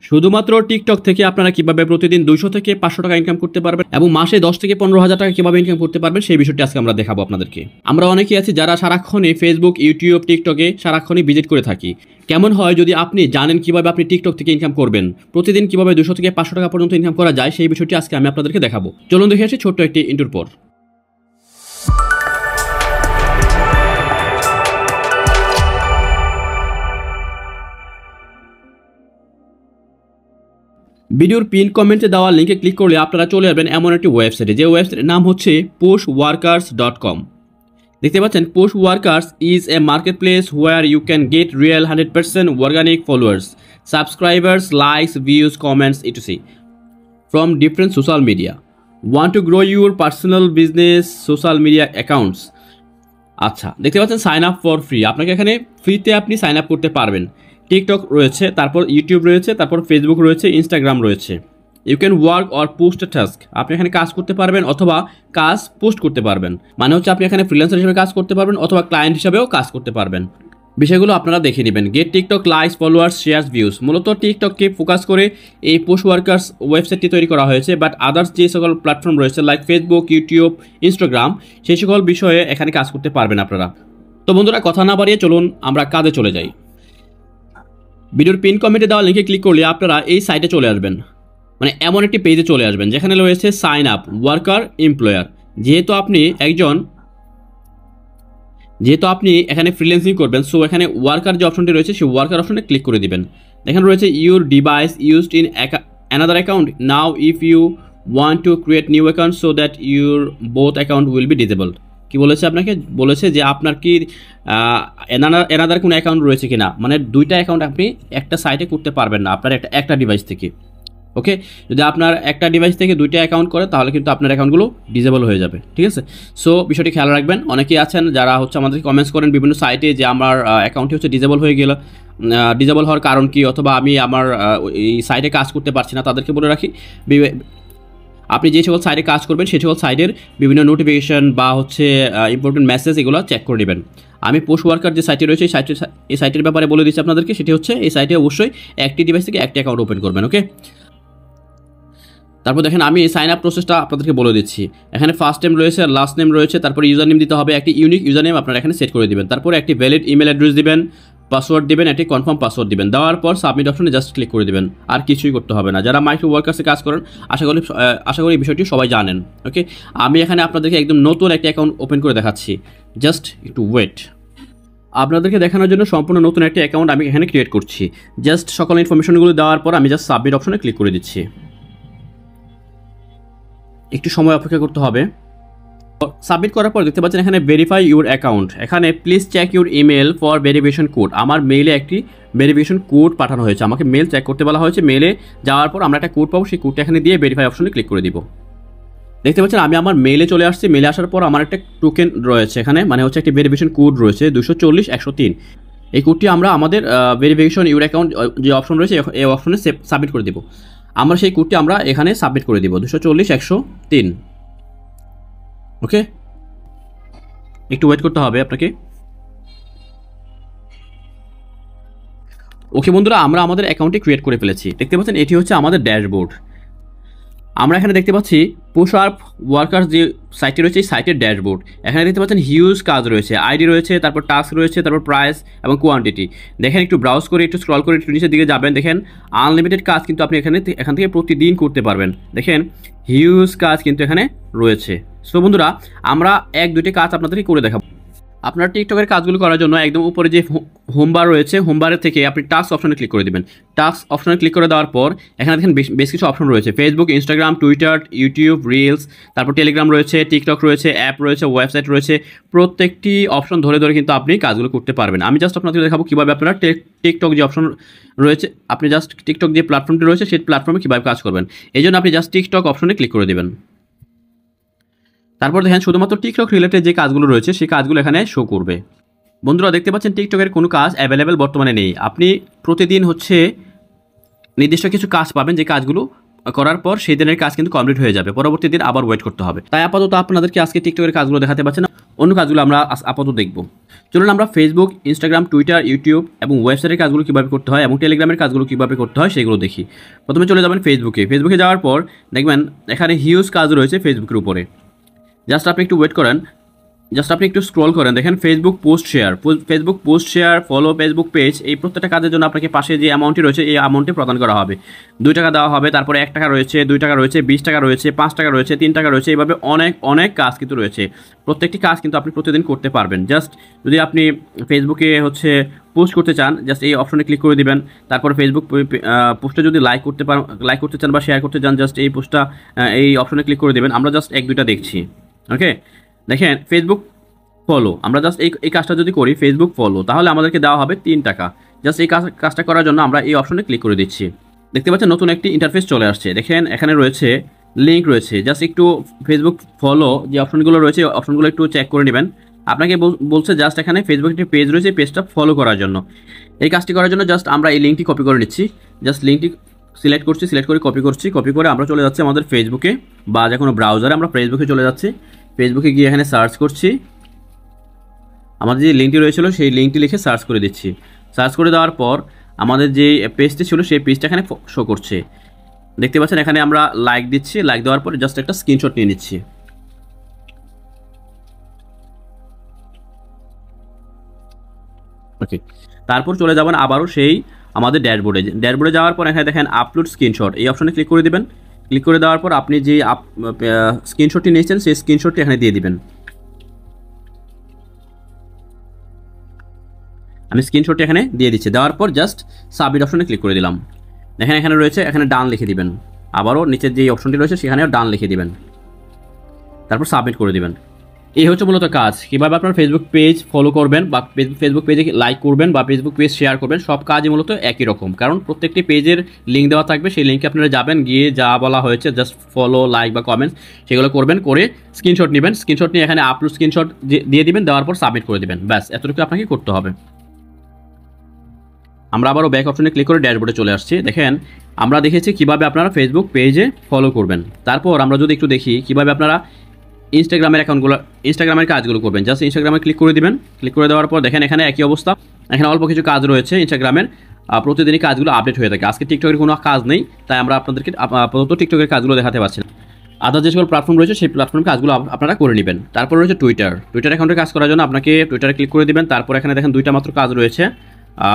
শুধুমাত্র টিকটক থেকে আপনারা কিভাবে প্রতিদিন 200 থেকে 500 টাকা ইনকাম করতে পারবেন এবং মাসে 10 থেকে 15,000 টাকা কিভাবে ইনকাম করতে পারবেন সেই বিষয়টি আজকে আমরা দেখাবো আপনাদেরকে। আমরা অনেকেই আছি যারা সারাক্ষণই ফেসবুক, ইউটিউব, টিকটকে সারাক্ষণই ভিজিট করে থাকি। কেমন হয় যদি আপনি জানেন কিভাবে আপনি টিকটক থেকে ইনকাম করবেন, প্রতিদিন কিভাবে 200 থেকে 500 টাকা পর্যন্ত ইনকাম করা যায় সেই বিষয়টি আজকে আমি আপনাদেরকে দেখাবো। চলুন দেখে আসি ছোট্ট একটি ইন্ট্রোর পর। ভিডিওর পিন কমেন্টে দেওয়া লিঙ্কে ক্লিক করলে আপনারা চলে যাবেন এমন একটি ওয়েবসাইটে, যে ওয়েবসাইটের নাম হচ্ছে pushworkers.com। দেখতে পাচ্ছেন, pushworkers is a market place where you can get real 100% organic followers, subscribers, likes, views, comments etc from different social media. Want to grow your personal business social media accounts? আচ্ছা, দেখতে পাচ্ছেন sign up for free. আপনাকে এখানে ফ্রিতে আপনি sign up করতে পারবেন। TikTok রয়েছে, তারপর ইউটিউব রয়েছে, তারপর ফেসবুক রয়েছে, ইনস্টাগ্রাম রয়েছে। You can work or post a task. আপনি এখানে কাজ করতে পারবেন অথবা কাজ পোস্ট করতে পারবেন। মানে হচ্ছে আপনি এখানে ফ্রিল্যান্সার হিসেবে কাজ করতে পারবেন অথবা ক্লায়েন্ট হিসেবেও কাজ করতে পারবেন। বিষয়গুলো আপনারা দেখে নেবেন। Get TikTok likes, followers, shares, views. মূলত টিকটককে ফোকাস করে এই পুশওয়ার্কার্স ওয়েবসাইটটি তৈরি করা হয়েছে, বাট আদার্স যে সকল প্ল্যাটফর্ম রয়েছে লাইক ফেসবুক, ইউটিউব, ইনস্টাগ্রাম, সেই সকল বিষয়ে এখানে কাজ করতে পারবেন আপনারা। তো বন্ধুরা, কথা না বাড়িয়ে চলুন আমরা কাজে চলে যাই। ভিডিওর পিন কমেন্টে দেওয়া লিঙ্কে ক্লিক করলে আপনারা এই সাইটে চলে আসবেন, মানে এমন একটি পেজে চলে আসবেন যেখানে রয়েছে সাইন আপ ওয়ার্কার এমপ্লয়ার। যেহেতু আপনি এখানে ফ্রিল্যান্সিং করবেন, সো এখানে ওয়ার্কার যে অপশনটি রয়েছে সেই ওয়ার্কার অপশনে ক্লিক করে দিবেন। এখানে রয়েছে your device used in another account now if you want to create new account so that your both account will be disabled. কি বলেছে আপনাকে? বলেছে যে আপনার কি এনাদার কোনো অ্যাকাউন্ট রয়েছে কিনা, মানে দুইটা অ্যাকাউন্ট আপনি একটা সাইটে করতে পারবেন না আপনার একটা ডিভাইস থেকে। ওকে, যদি আপনার একটা ডিভাইস থেকে দুইটা অ্যাকাউন্ট করে তাহলে কিন্তু আপনার অ্যাকাউন্টগুলো ডিসেবল হয়ে যাবে। ঠিক আছে, সো বিষয়টি খেয়াল রাখবেন। অনেকেই আছেন যারা হচ্ছে আমাদেরকে কমেন্টস করেন বিভিন্ন সাইটে যে আমার অ্যাকাউন্টটি হচ্ছে ডিসেবল হয়ে গেল, ডিসেবল হওয়ার কারণ কি, অথবা আমি আমার এই সাইটে কাজ করতে পারছি না। তাদেরকে বলে রাখি, আপনি যে সকল সাইটে কাজ করবেন সেই সকল সাইটের বিভিন্ন নোটিফিকেশন বা হচ্ছে ইম্পর্টেন্ট মেসেজ এগুলো চেক করে নেবেন। আমি পুশওয়ার্কার যে সাইটে রয়েছে এই সাইটের ব্যাপারে বলে দিচ্ছি আপনাদেরকে। সেটি হচ্ছে এই সাইটে অবশ্যই একটি ডিভাইস থেকে একটি অ্যাকাউন্ট ওপেন করবেন। ওকে, তারপর দেখেন আমি এই সাইন আপ প্রসেসটা আপনাদেরকে বলে দিচ্ছি। এখানে ফার্স্ট নেম রয়েছে, লাস্ট নেম রয়েছে, তারপর ইউজার নেম দিতে হবে। একটি ইউনিক ইউজার নেম আপনারা এখানে সেট করে দিবেন। তারপর একটি ভ্যালিড ইমেল অ্যাড্রেস দিবেন, পাসওয়ার্ড দিবেন, একটি কনফার্ম পাসওয়ার্ড দিবেন। দেওয়ার পর সাবমিট অপশনে জাস্ট ক্লিক করে দিবেন। আর কিছুই করতে হবে না। যারা মাইক্রো ওয়ার্কার্সে কাজ করেন আশা করি এই বিষয়টি সবাই জানেন। ওকে, আমি এখানে আপনাদেরকে একদম নতুন একটি অ্যাকাউন্ট ওপেন করে দেখাচ্ছি। জাস্ট একটু ওয়েট। আপনাদেরকে দেখানোর জন্য সম্পূর্ণ নতুন একটি অ্যাকাউন্ট আমি এখানে ক্রিয়েট করছি। জাস্ট সকল ইনফরমেশনগুলো দেওয়ার পর আমি জাস্ট সাবমিট অপশনে ক্লিক করে দিচ্ছি। একটু সময় অপেক্ষা করতে হবে। সাবমিট করার পর দেখতে পাচ্ছেন এখানে ভেরিফাই ইউর অ্যাকাউন্ট। এখানে please check your email for verification code. আমার মেইলে একটি ভেরিফিকেশন কোড পাঠানো হয়েছে, আমাকে মেল চেক করতে বলা হয়েছে। মেলে যাওয়ার পর আমরা একটা কোড পাবো, সেই কোডটা এখানে দিয়ে ভেরিফাই অপশনে ক্লিক করে দিব। দেখতে পাচ্ছেন আমি আমার মেলে চলে আসছি। মেলে আসার পর আমার একটা টোকেন রয়েছে এখানে, মানে হচ্ছে একটি ভেরিফিকেশন কোড রয়েছে 240-103। এই কোডটি আমরা আমাদের ভেরিফিকেশন ইউর অ্যাকাউন্ট যে অপশন রয়েছে এই অপশনে সাবমিট করে দেবো। আমরা সেই কোডটি আমরা এখানে সাবমিট করে দিব 240-103। ওকে, একটু ওয়েট করতে হবে আপনাকে। ওকে বন্ধুরা, আমরা আমাদের অ্যাকাউন্টটি ক্রিয়েট করে ফেলেছি। দেখতে পাচ্ছেন এটি হচ্ছে আমাদের ড্যাশবোর্ড। আমরা এখানে দেখতে পাচ্ছি পুশআপ ওয়ার্কার্স যে সাইটটি রয়েছে এই সাইটের ড্যাশবোর্ড। এখানে দেখতে পাচ্ছেন হিউজ কাজ রয়েছে, আইডি রয়েছে, তারপর টাস্ক রয়েছে, তারপর প্রাইস এবং কোয়ান্টিটি। দেখেন একটু ব্রাউজ করে একটু স্ক্রল করে একটু নিচের দিকে যাবেন, দেখেন আনলিমিটেড কাজ কিন্তু আপনি এখান থেকে প্রতিদিন করতে পারবেন। দেখেন হিউজ কাজ কিন্তু এখানে রয়েছে। সো বন্ধুরা, আমরা এক দুটি কাজ আপনাদেরকে করে দেখাবো। আপনার টিকটকের কাজগুলো করার জন্য একদম উপরে যে হোমবার রয়েছে, হোমবারের থেকে আপনি টাস্ক অপশনে ক্লিক করে দেবেন। টাস্ক অপশনে ক্লিক করে দেওয়ার পর এখানে দেখেন বেশ কিছু অপশন রয়েছে, Facebook, Instagram, Twitter, YouTube, reels, তারপর টেলিগ্রাম রয়েছে, টিকটক রয়েছে, অ্যাপ রয়েছে, ওয়েবসাইট রয়েছে। প্রত্যেকটি অপশন ধরে ধরে কিন্তু আপনি কাজগুলো করতে পারবেন। আমি জাস্ট আপনাদের দেখাবো কীভাবে আপনারা টিকটক যে অপশন রয়েছে, আপনি জাস্ট টিকটক যে প্ল্যাটফর্মটি রয়েছে সেই প্ল্যাটফর্মে কীভাবে কাজ করবেন। এই জন্য আপনি জাস্ট টিকটক অপশনে ক্লিক করে দেবেন। তারপর দেখেন শুধুমাত্র টিকটক রিলেটেড যে কাজগুলো রয়েছে সেই কাজগুলো এখানে শো করবে। বন্ধুরা দেখতে পাচ্ছেন টিকটকের কোনো কাজ অ্যাভেলেবেল বর্তমানে নেই। আপনি প্রতিদিন হচ্ছে নির্দিষ্ট কিছু কাজ পাবেন, যে কাজগুলো করার পর সেই দিনের কাজ কিন্তু কমপ্লিট হয়ে যাবে, পরবর্তী দিন আবার ওয়েট করতে হবে। তাই আপাতত আপনাদেরকে আজকে টিকটকের কাজগুলো দেখাতে পারছেন না। অন্য কাজগুলো আমরা আপাতত দেখব। চলুন আমরা ফেসবুক, ইনস্টাগ্রাম, টুইটার, ইউটিউব এবং ওয়েবসাইটের কাজগুলো কীভাবে করতে হয় এবং টেলিগ্রামের কাজগুলো কীভাবে করতে হয় সেগুলো দেখি। প্রথমে চলে যাবেন ফেসবুকে যাওয়ার পর দেখবেন এখানে হিউজ কাজ রয়েছে ফেসবুকের উপরে। জাস্ট আপনি একটু ওয়েট করেন, জাস্ট আপনি একটু স্ক্রল করেন, দেখেন Facebook post share, follow Facebook page, এই প্রত্যেকটা কাজের জন্য আপনাকে পাশে যে অ্যামাউন্টটি রয়েছে এই অ্যামাউন্টটি প্রদান করা হবে। 2 টাকা দেওয়া হবে, তারপরে 1 টাকা রয়েছে, 2 টাকা রয়েছে, 20 টাকা রয়েছে, 5 টাকা রয়েছে, 3 টাকা রয়েছে, এইভাবে অনেক কাজ কিন্তু রয়েছে। প্রত্যেকটি কাজ কিন্তু আপনি প্রতিদিন করতে পারবেন। জাস্ট যদি আপনি ফেসবুকে পোস্ট করতে চান, জাস্ট এই অপশনে ক্লিক করে দিবেন। তারপর ফেসবুক পোস্টে যদি লাইক করতে চান বা শেয়ার করতে চান, জাস্ট এই পোস্টটা এই অপশনে ক্লিক করে দেবেন। আমরা জাস্ট 1-2টা দেখছি। ওকে, দেখেন ফেসবুক ফলো, আমরা জাস্ট এই কাজটা যদি করি ফেসবুক ফলো, তাহলে আমাদেরকে দেওয়া হবে 3 টাকা। জাস্ট এই কাজটা করার জন্য আমরা এই অপশনে ক্লিক করে দিচ্ছি। দেখতে পাচ্ছেন নতুন একটি ইন্টারফেস চলে আসছে। দেখেন এখানে রয়েছে লিঙ্ক রয়েছে, জাস্ট একটু ফেসবুক ফলো যে অপশনগুলো রয়েছে অপশনগুলো একটু চেক করে নেবেন। আপনাকে বলছে জাস্ট এখানে ফেসবুক একটি পেজ রয়েছে, পেজটা ফলো করার জন্য। এই কাজটি করার জন্য জাস্ট আমরা এই লিঙ্কটি কপি করে নিচ্ছি। জাস্ট লিঙ্কটি সিলেক্ট করে কপি করে আমরা চলে যাচ্ছি আমাদের ফেসবুকে বা যে কোনো ব্রাউজারে আমরা ফেসবুকে চলে যাচ্ছি। ফেসবুকে গিয়ে এখানে সার্চ করছি, আমাদের যে লিঙ্কটি রয়েছিল সেই লিঙ্কটি লিখে সার্চ করে দিচ্ছি। সার্চ করে দেওয়ার পর আমাদের যে পেজটি ছিল সেই পেজটা এখানে শো করছে। দেখতে পাচ্ছেন এখানে আমরা লাইক দিচ্ছি, লাইক দেওয়ার পর জাস্ট একটা স্ক্রিনশট নিয়ে নিচ্ছি। ওকে, তারপর চলে যাবেন আবারও সেই আমাদের ড্যাশবোর্ডে যাওয়ার পর এখানে দেখেন আপলোড স্ক্রিনশট, এই অপশনে ক্লিক করে দিবেন। ক্লিক করে দেওয়ার পর আপনি যে স্ক্রিনশটটি নিয়েছেন সেই স্ক্রিনশটটি এখানে দিয়ে দিবেন। আমি স্ক্রিনশটটি এখানে দিয়ে দিচ্ছি। দেওয়ার পর জাস্ট সাবমিট অপশনে ক্লিক করে দিলাম। দেখেন এখানে রয়েছে, এখানে ডান লিখে দিবেন। আবারও নিচের যে অপশনটি রয়েছে সেখানেও ডান লিখে দিবেন, তারপর সাবমিট করে দিবেন। এই হচ্ছে মূলত কাজ, কীভাবে আপনার ফেসবুক পেজ ফলো করবেন বা ফেসবুক পেজে লাইক করবেন বা ফেসবুক পেজ শেয়ার করবেন। সব কাজই মূলত একই রকম, কারণ প্রত্যেকটি পেজের লিঙ্ক দেওয়া থাকবে। সেই লিঙ্কে আপনারা যাবেন, গিয়ে যা বলা হয়েছে জাস্ট ফলো, লাইক বা কমেন্টস সেগুলো করবেন, করে স্ক্রিনশট নেবেন। স্ক্রিনশট নিয়ে এখানে আপলোড স্ক্রিনশট দিয়ে দিবেন, দেওয়ার পর সাবমিট করে দেবেন। ব্যাস, এতটুকু আপনাকে করতে হবে। আমরা আবারও ব্যাক অপশনে ক্লিক করে ড্যাশবোর্ডে চলে আসছি। দেখেন আমরা দেখেছি কিভাবে আপনারা ফেসবুক পেজে ফলো করবেন। তারপর আমরা যদি একটু দেখি কিভাবে আপনারা ইনস্টাগ্রামের কাজগুলো করবেন। জাস্ট ইনস্টাগ্রামে ক্লিক করে দিবেন। ক্লিক করে দেওয়ার পর দেখেন এখানে একই অবস্থা, এখানে অল্প কিছু কাজ রয়েছে ইনস্টাগ্রামের। প্রতিদিনই কাজগুলো আপডেট হয়ে থাকে। আজকে টিকটকের কোনো কাজ নেই, তাই আমরা আপনাদেরকে আপাতত টিকটকের কাজগুলো দেখাতে পারছি না। আদার যে সকল প্ল্যাটফর্ম রয়েছে সেই প্ল্যাটফর্মের কাজগুলো আপনারা করে নেবেন। তারপর রয়েছে টুইটার অ্যাকাউন্টের কাজ করার জন্য আপনাকে টুইটারে ক্লিক করে দিবেন। তারপর এখানে দেখেন 2টা মাত্র কাজ রয়েছে,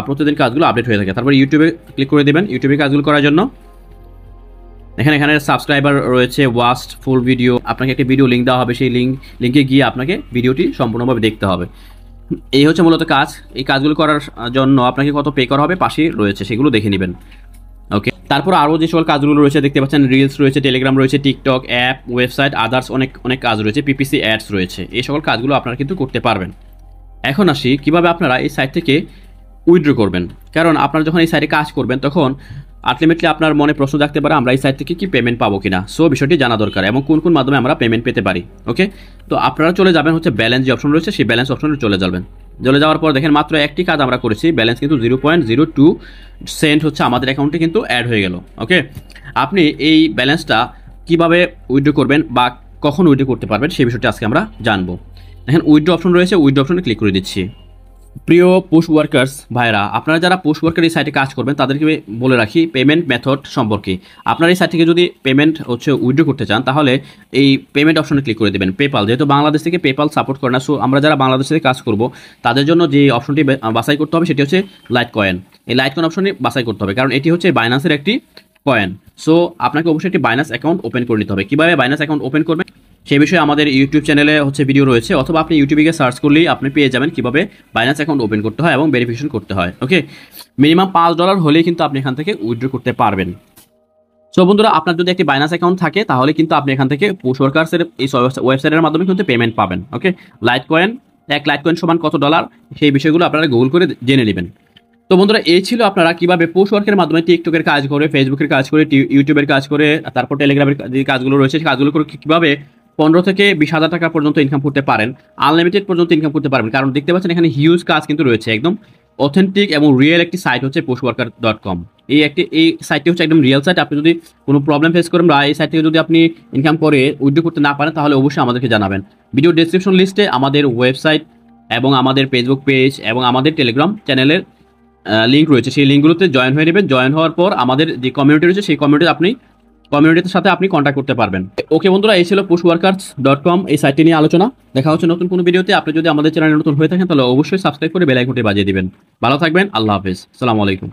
প্রতিদিন কাজগুলো আপডেট হয়ে থাকে। তারপর ইউটিউবে ক্লিক করে দেবেন, ইউটিউবে কাজগুলো করার জন্য। এখানে সাবস্ক্রাইবার রয়েছে, ওয়াচড ফুল ভিডিও, আপনাকে একটি ভিডিও লিঙ্ক দেওয়া হবে, সেই লিঙ্কে গিয়ে আপনাকে ভিডিওটি সম্পূর্ণভাবে দেখতে হবে। এই হচ্ছে মূলত কাজ। এই কাজগুলো করার জন্য আপনাকে কত পে করা হবে পাশে রয়েছে, সেগুলো দেখে নেবেন। ওকে, তারপর আরও যে সকল কাজগুলো রয়েছে দেখতে পাচ্ছেন, রিলস রয়েছে, টেলিগ্রাম রয়েছে, টিকটক অ্যাপ, ওয়েবসাইট, আদার্স অনেক কাজ রয়েছে, পিপিসি অ্যাডস রয়েছে। এই সকল কাজগুলো আপনারা কিন্তু করতে পারবেন। এখন আসি কিভাবে আপনারা এই সাইট থেকে উইথড্র করবেন। কারণ আপনারা যখন এই সাইটে কাজ করবেন তখন আলটিমেটলি আপনার মনে প্রশ্ন থাকতে পারে আমরা এই সাইট থেকে কি পেমেন্ট পাবো কিনা। সো বিষয়টি জানা দরকার এবং কোন মাধ্যমে আমরা পেমেন্ট পেতে পারি। ওকে, তো আপনারা চলে যাবেন ব্যালেন্স যে অপশন রয়েছে সেই ব্যালেন্স অপশনে চলে যাওয়ার পর দেখেন মাত্র একটি কাজ আমরা করেছি, ব্যালেন্স কিন্তু 0.02 সেন্ট আমাদের অ্যাকাউন্টে কিন্তু অ্যাড হয়ে গেল। ওকে, আপনি এই ব্যালেন্সটা কিভাবে উইথড্র করবেন বা কখন উইথড্র করতে পারবেন সেই বিষয়টি আজকে আমরা জানবো। দেখেন উইথড্র অপশন রয়েছে, উইথড্র অপশনে ক্লিক করে দিচ্ছি। প্রিয় পোস্ট ওয়ার্কার্স ভাইরা, আপনারা যারা পোস্ট ওয়ার্কার এই সাইটে কাজ করবেন তাদেরকে বলে রাখি পেমেন্ট মেথড সম্পর্কে। আপনারা এই সাইট থেকে যদি পেমেন্ট উইথড্র করতে চান তাহলে এই পেমেন্ট অপশনে ক্লিক করে দেবেন। পেপাল, যেহেতু বাংলাদেশ থেকে পেপাল সাপোর্ট করে না, সো আমরা যারা বাংলাদেশ থেকে কাজ করব তাদের জন্য যে অপশনটি বাছাই করতে হবে সেটি হচ্ছে লাইট কয়েন। এই লাইট কয়েন অপশনে বাছাই করতে হবে, কারণ এটি হচ্ছে বাইন্যান্সের একটি কয়েন। সো আপনাকে অবশ্যই একটি বাইন্যান্স অ্যাকাউন্ট ওপেন করে নিতে হবে। কীভাবে বাইন্যান্স অ্যাকাউন্ট ওপেন করবেন সেই বিষয়ে আমাদের ইউটিউব চ্যানেলে ভিডিও রয়েছে, অথবা আপনি ইউটিউবে গিয়ে সার্চ করলেই আপনি পেয়ে যাবেন কীভাবে বাইন্যান্স অ্যাকাউন্ট ওপেন করতে হয় এবং ভেরিফিকেশন করতে হয়। ওকে, মিনিমাম $5 হলেই কিন্তু আপনি এখান থেকে উইথড্র করতে পারবেন। সো বন্ধুরা, আপনার যদি একটি বাইন্যান্স অ্যাকাউন্ট থাকে তাহলে কিন্তু আপনি এখান থেকে পোস্ট ওয়ার্কার্সের এই ওয়েবসাইটের মাধ্যমে কিন্তু পেমেন্ট পাবেন। ওকে, লাইট কয়েন, এক লাইট কয়েন সমান কত ডলার, সেই বিষয়গুলো আপনারা গুগল করে জেনে নেবেন। তো বন্ধুরা, এই ছিল আপনারা কিভাবে পোস্ট ওয়ার্কের মাধ্যমে টিকটকের কাজ করে, ফেসবুকের কাজ করে, ইউটিউবের কাজ করে, তারপর টেলিগ্রামের যে কাজগুলো রয়েছে সেই কাজগুলো করে কীভাবে 15 থেকে 20,000 টাকা পর্যন্ত ইনকাম করতে পারেন, আনলিমিটেড পর্যন্ত ইনকাম করতে পারবেন। কারণ দেখতে পাচ্ছেন এখানে হিউজ কাজ কিন্তু রয়েছে, একদম অথেন্টিক এবং রিয়েল একটি সাইট হচ্ছে postworker.com। এই সাইটটি হচ্ছে একদম রিয়েল সাইট। আপনি যদি কোনো প্রবলেম ফেস করেন বা এই সাইট থেকে যদি আপনি ইনকাম করে উইথড্র করতে না পারেন তাহলে অবশ্যই আমাদেরকে জানাবেন। ভিডিও ডেসক্রিপশন লিস্টে আমাদের ওয়েবসাইট এবং আমাদের ফেসবুক পেজ এবং আমাদের টেলিগ্রাম চ্যানেলের লিঙ্ক রয়েছে। সেই লিঙ্কগুলোতে জয়েন হয়ে নেবেন। জয়েন হওয়ার পর আমাদের যে কমিউনিটি রয়েছে সেই কমিউনিটির সাথে আপনি কন্ট্যাক্ট করতে পারবেন। ওকে বন্ধুরা, এই ছিল postworkers.com এই সাইটটি নিয়ে আলোচনা। দেখা হচ্ছে নতুন কোনো ভিডিওতে। আপনি যদি আমাদের চ্যানেলে নতুন হয়ে থাকেন তাহলে অবশ্যই সাবস্ক্রাইব করে বেল আইকনটি বাজিয়ে দিবেন। ভালো থাকবেন। আল্লাহ হাফেজ। আসসালামু আলাইকুম।